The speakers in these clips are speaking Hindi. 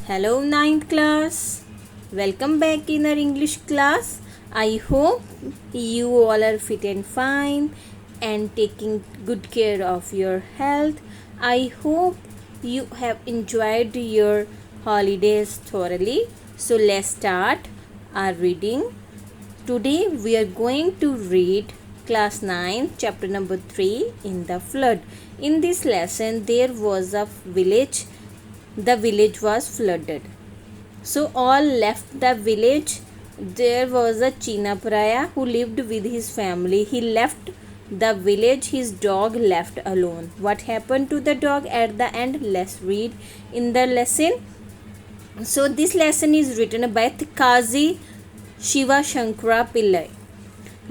Hello, ninth class. Welcome back in our English class. I hope you all are fit and fine and taking good care of your health. I hope you have enjoyed your holidays thoroughly. So let's start our reading. Today we are going to read class 9 chapter number 3 in the flood. In this lesson there was a village. The village was flooded. So all left the village. There was a Chinapraya who lived with his family. He left the village. His dog left alone. What happened to the dog at the end? Let's read in the lesson. So this lesson is written by Thikazi Shiva Shankara Pillai.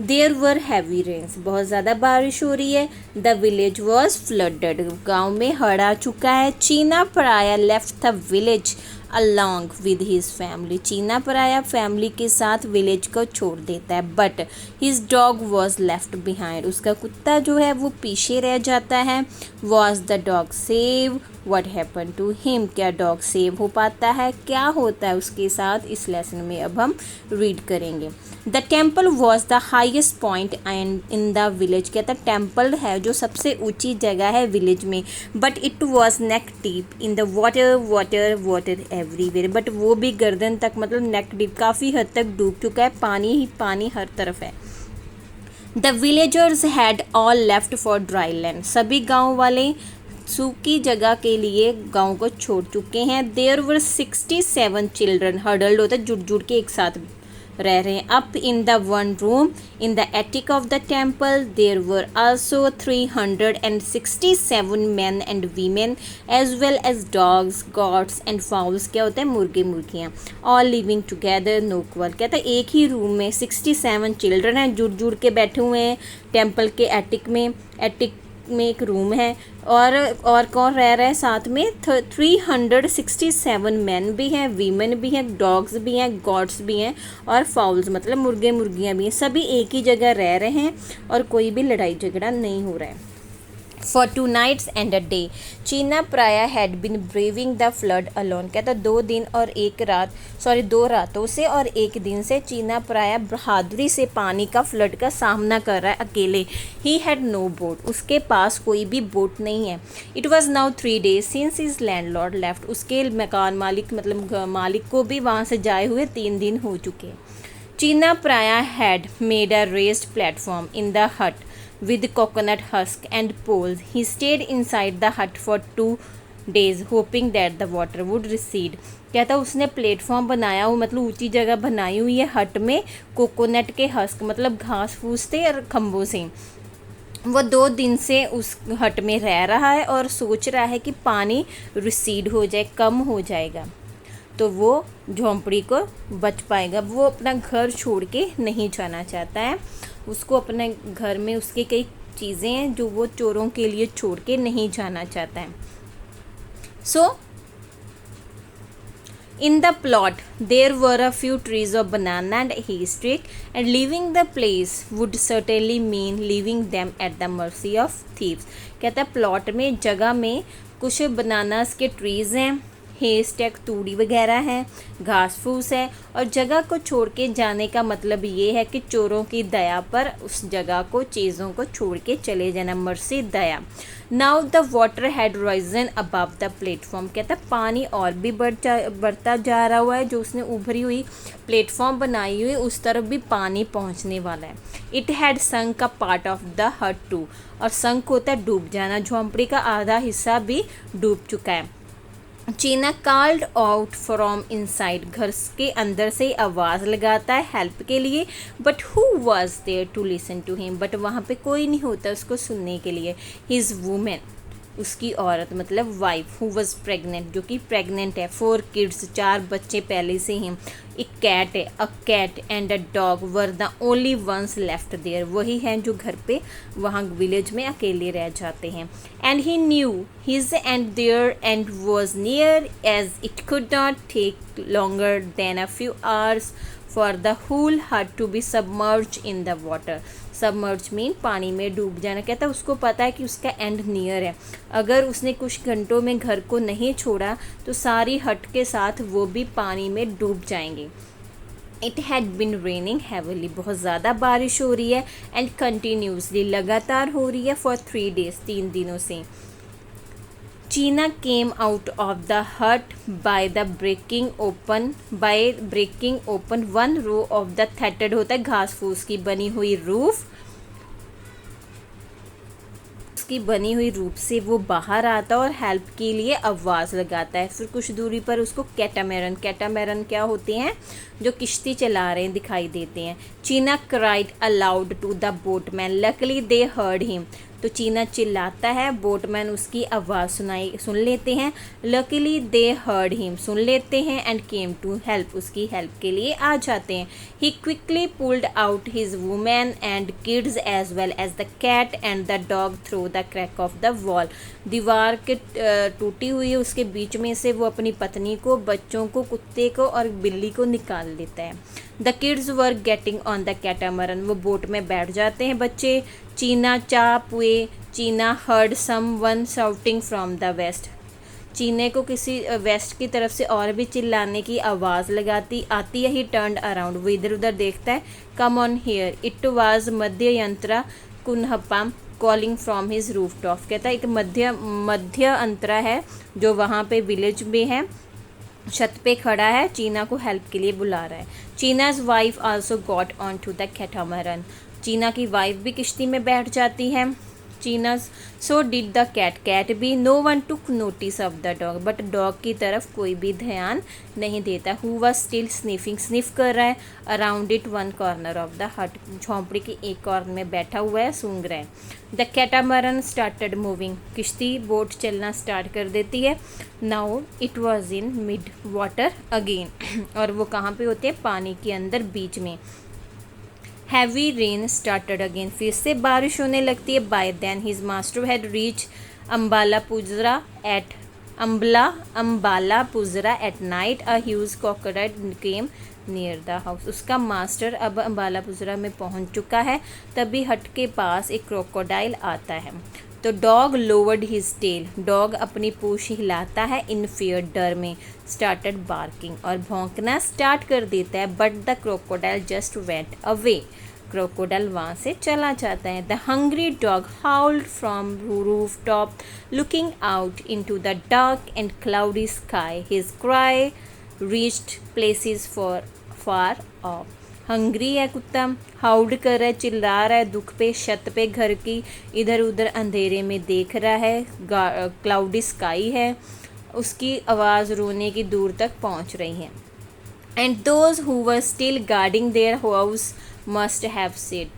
There were heavy rains, बहुत ज़्यादा बारिश हो रही है. द विलेज वॉज फ्लडेड, गाँव में हड़ आ चुका है. चीना पराया left the village along with his family. चीना पराया फैमिली के साथ विलेज को छोड़ देता है. But his dog was left behind, उसका कुत्ता जो है वो पीछे रह जाता है. Was the dog save? What happen to him? क्या डॉग सेव हो पाता है? क्या होता है उसके साथ? इस लेसन में अब हम रीड करेंगे. The temple was the highest point and in the village. कहता है टेम्पल है जो सबसे ऊंची जगह है विलेज में. But it was neck deep in the water, water water everywhere. But वो भी गर्दन तक, मतलब नेक डीप, काफ़ी हद तक डूब चुका है. पानी ही पानी हर तरफ है. The villagers had all left for dry land. सभी गाँव वाले सूखी जगह के लिए गांव को छोड़ चुके हैं. देयर वर 67 चिल्ड्रन हडल्ड, होता है जुट जुट के एक साथ रह रहे हैं. Up in the one room in the attic of the temple. There were also 367 man and women as well as dogs, gods and fowls. क्या होता है? मुर्गे मुर्गियाँ. All living together no quarrel. कहता है एक ही रूम में 67 चिल्ड्रन हैं, जुड़ जुड़ के बैठे हुए हैं टेम्पल के एटिक में. एटिक में एक रूम है और कौन रह रहा है साथ में? 367 मैन भी हैं, वीमेन भी हैं, डॉग्स भी हैं, गॉड्स भी हैं और फाउल्स मतलब मुर्गे मुर्गियाँ भी हैं. सभी एक ही जगह रह रहे हैं और कोई भी लड़ाई झगड़ा नहीं हो रहा है. For 2 nights and a day, चीना प्राया had been braving the flood alone. कहता 2 रातों से और 1 दिन से चीना प्राया बहादुरी से पानी का फ्लड का सामना कर रहा है अकेले. He had no boat, उसके पास कोई भी बोट नहीं है. It was now 3 days since his landlord left. उसके मकान मालिक मतलब मालिक को भी वहाँ से जाए हुए 3 दिन हो चुके. चीना प्राया had made a raised platform in the hut with coconut husk and poles. He stayed inside the hut for 2 days hoping that the water would recede. कहता उसने प्लेटफॉर्म बनाया हुआ, मतलब ऊंची जगह बनाई हुई है हट में कोकोनट के हस्क मतलब घास फूस से और खम्भों से. वो 2 दिन से उस हट में रह रहा है और सोच रहा है कि पानी रिसीड हो जाए, कम हो जाएगा तो वो झोंपड़ी को बच पाएगा. वो अपना घर छोड़ के नहीं जाना चाहता है. उसको अपने घर में उसके कई चीज़ें हैं जो वो चोरों के लिए छोड़ के नहीं जाना चाहता है. सो in the plot there were a few trees of banana and haystack, and leaving the place would certainly mean leaving them at the mercy of thieves. कहता है प्लॉट में जगह में कुछ बनानास के ट्रीज़ हैं, हेस्टैक तूड़ी वगैरह है, घास फूस है, और जगह को छोड़ के जाने का मतलब ये है कि चोरों की दया पर उस जगह को, चीज़ों को छोड़ के चले जाना. Mercy, Daya. Now the water had Ryzen above the platform. कहता पानी और भी बढ़ता जा रहा हुआ है. जो उसने उभरी हुई प्लेटफॉर्म बनाई हुई उस तरफ भी पानी पहुंचने वाला है. It had sunk a part of the हट टू, और संक होता है डूब जाना. झोंपड़ी का आधा हिस्सा भी डूब चुका है. चीना कॉल्ड आउट फ्रॉम इनसाइड, घर के अंदर से आवाज़ लगाता है हेल्प के लिए. But who was there to listen to him? But वहाँ पे कोई नहीं होता उसको सुनने के लिए. हिज वुमेन, उसकी औरत मतलब वाइफ. हु वॉज प्रेगनेंट, जो कि प्रेगनेंट है. 4 किड्स, 4 बच्चे पहले से ही. एक कैट है. A cat and a dog were the only ones left there. वही हैं जो घर पे वहाँ विलेज में अकेले रह जाते हैं. And he knew his end there end was near as it could not take longer than a few hours for the whole hut to be submerge in the water. Submerge mean पानी में डूब जाना। कहता है उसको पता है कि उसका एंड नियर है, अगर उसने कुछ घंटों में घर को नहीं छोड़ा तो सारी हट के साथ वो भी पानी में डूब जाएंगे। It had been raining heavily, बहुत ज़्यादा बारिश हो रही है, एंड कंटिन्यूसली, लगातार हो रही है, फॉर 3 days, 3 दिनों से। Cheena came out of the hut by breaking open one row of the थेटेड, होता है घास फूस की बनी हुई रूफ, उसकी बनी हुई रूप से वो बाहर आता है और हेल्प के लिए आवाज़ लगाता है। फिर कुछ दूरी पर उसको कैटामैरन क्या होते हैं, जो किश्ती चला रहे हैं, दिखाई देते हैं। Chinna cried aloud to the boatman, luckily they heard him, तो चीना चिल्लाता है, बोटमैन उसकी आवाज़ सुन लेते हैं। लकीली दे हर्ड हिम, सुन लेते हैं, एंड केम टू हेल्प, उसकी हेल्प के लिए आ जाते हैं। He quickly pulled out his women and kids as well as the cat and the dog through the crack of the wall, दीवार के टूटी हुई है उसके बीच में से वो अपनी पत्नी को, बच्चों को, कुत्ते को और बिल्ली को निकाल लेता है। The kids were getting on the catamaran, वो बोट में बैठ जाते हैं बच्चे। चीना चाप हुए, Cheena heard someone shouting from the west, चीने को किसी वेस्ट की तरफ से और भी चिल्लाने की आवाज़ आती है। ही टर्न्ड अराउंड, वो इधर उधर देखता है। Come on here, it was Madiathara Kunjappan calling from his roof top, कहता है एक मध्य अंतरा है जो वहाँ पे विलेज में है, छत पे खड़ा है, चीना को हेल्प के लिए बुला रहा है। Cheena's wife also got on to the catamaran, Cheena की वाइफ भी किश्ती में बैठ जाती है। Cheena's so did the cat भी। No one took notice of the dog, but dog की तरफ कोई भी ध्यान नहीं देता। हु वाज स्टिल स्निफ कर रहा है around it one corner of the हट, झोंपड़ी की एक कॉर्नर में बैठा हुआ है, सूंघ रहा है। द कैटामरन स्टार्टेड मूविंग, किश्ती बोट चलना स्टार्ट कर देती है। Now it was in mid water again, और वो कहाँ पे होते हैं, पानी के अंदर बीच में। हैवी रेन स्टार्टेड अगेन, फिर से बारिश होने लगती है। By then his master had reach Ambalapuzha at night, a huge crocodile came near the house, उसका मास्टर अब अम्बाला पुजरा में पहुंच चुका है। तभी हट के पास एक क्रोकोडाइल आता है। तो dog lowered his tail, dog अपनी पूंछ हिलाता है, इन फियर, डर में। स्टार्टेड बार्किंग, और भौंकना स्टार्ट कर देता है। But the crocodile just went away, crocodile वहाँ से चला जाता है। The hungry dog howled from roof top looking out into the dark and cloudy sky, his cry reached places far off, hungry है कुत्ता, हाउड कर रहा है, चिल्ला रहा है दुख पे, छत पे घर की इधर उधर अंधेरे में देख रहा है, क्लाउडी स्काई है, उसकी आवाज़ रोने की दूर तक पहुंच रही है। And those who were still guarding their house must have said,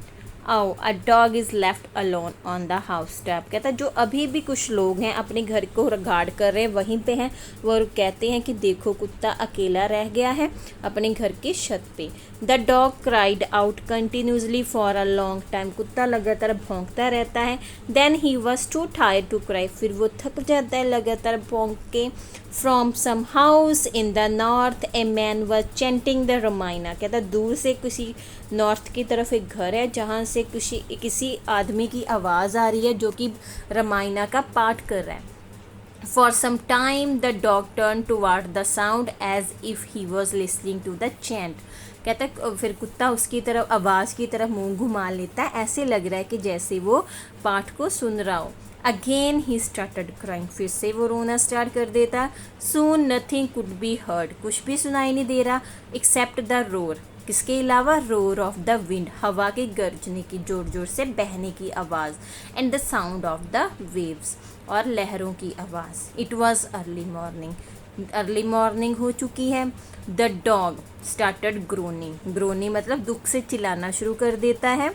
आओ a dog is left alone on the house top, कहता है जो अभी भी कुछ लोग हैं अपने घर को गार्ड कर रहे हैं वहीं पे हैं, वो कहते हैं कि देखो कुत्ता अकेला रह गया है अपने घर की छत पे। The dog cried out continuously for a long time, कुत्ता लगातार भौंकता रहता है। Then he was too tired to cry, फिर वो थक जाता है लगातार भौंक के। From some house in the north a man was chanting the Ramayana, कहता है दूर से किसी नॉर्थ की तरफ एक घर है जहाँ से किसी आदमी की आवाज़ आ रही है जो कि रामायण का पाठ कर रहा है। For some time the dog turn toward the sound as if he was listening to the chant, कहता है फिर कुत्ता उसकी तरफ आवाज़ की तरफ मुंह घुमा लेता है, ऐसे लग रहा है कि जैसे वो पाठ को सुन रहा हो। अगेन ही स्टार्टेड क्राइंग, फिर से वो रोना स्टार्ट कर देता। सून नथिंग कुड बी हर्ड, कुछ भी सुनाई नहीं दे रहा, एक्सेप्ट द रोर, किसके अलावा, रोर ऑफ द विंड, हवा के गरजने की, जोर जोर से बहने की आवाज़। And the sound of the waves, और लहरों की आवाज़। इट वॉज अर्ली मॉर्निंग हो चुकी है। द डॉग स्टार्टेड ग्रोनिंग मतलब दुख से चिल्लाना शुरू कर देता है।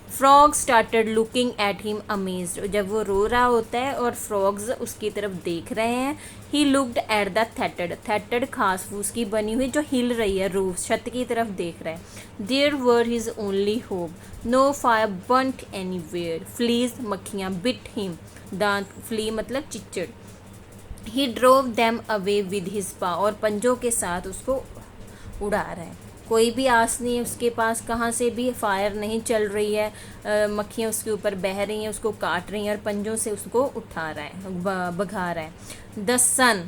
Frog started looking at him amazed, जब वो रो रहा होता है और फ्रॉग्स उसकी तरफ देख रहे हैं। ही लुक्ड एट द थेटेड घास फूस की बनी हुई जो हिल रही है, रूफ छत की तरफ देख रहा है। There were his only hope, no fire burnt anywhere, fleas मक्खियाँ बिट हिम, दांत, फ्ली मतलब चिच्चड़। He drove them away with his paw, और पंजों के साथ उसको उड़ा रहा है। कोई भी आस नहीं है उसके पास, कहाँ से भी फायर नहीं चल रही है, मक्खियाँ उसके ऊपर बह रही हैं, उसको काट रही हैं और पंजों से उसको उठा रहा है, भगा रहा है। The sun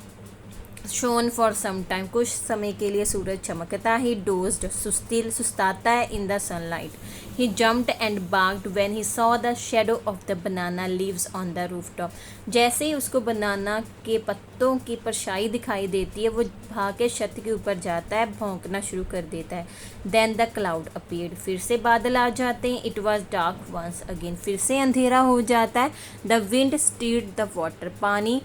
shone for some time, कुछ समय के लिए सूरज चमकता। ही डोज्ड, सुस्ताता है in the sunlight. He jumped and barked when he saw the shadow of the banana leaves on the rooftop, जैसे ही उसको बनाना के पत्तों की परछाई दिखाई देती है वो भाग के छत के ऊपर जाता है, भौंकना शुरू कर देता है। देन द क्लाउड अपीयर्ड, फिर से बादल आ जाते हैं। It was dark once again, फिर से अंधेरा हो जाता है। The wind stirred the water, पानी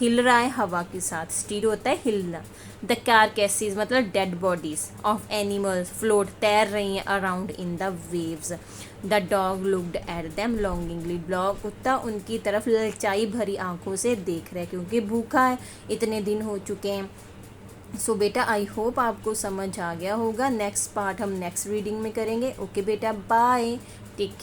हिल रहा है हवा के साथ, स्टीर होता है हिलना। द कारकेसेस मतलब dead bodies of animals float, तैर रही हैं around in the waves. The dog looked at them longingly, dog कुत्ता उनकी तरफ ललचाई भरी आंखों से देख रहा है क्योंकि भूखा है, इतने दिन हो चुके हैं। सो बेटा आई होप आपको समझ आ गया होगा। नेक्स्ट पार्ट हम नेक्स्ट रीडिंग में करेंगे। ओके बेटा, बाय, टेक केयर।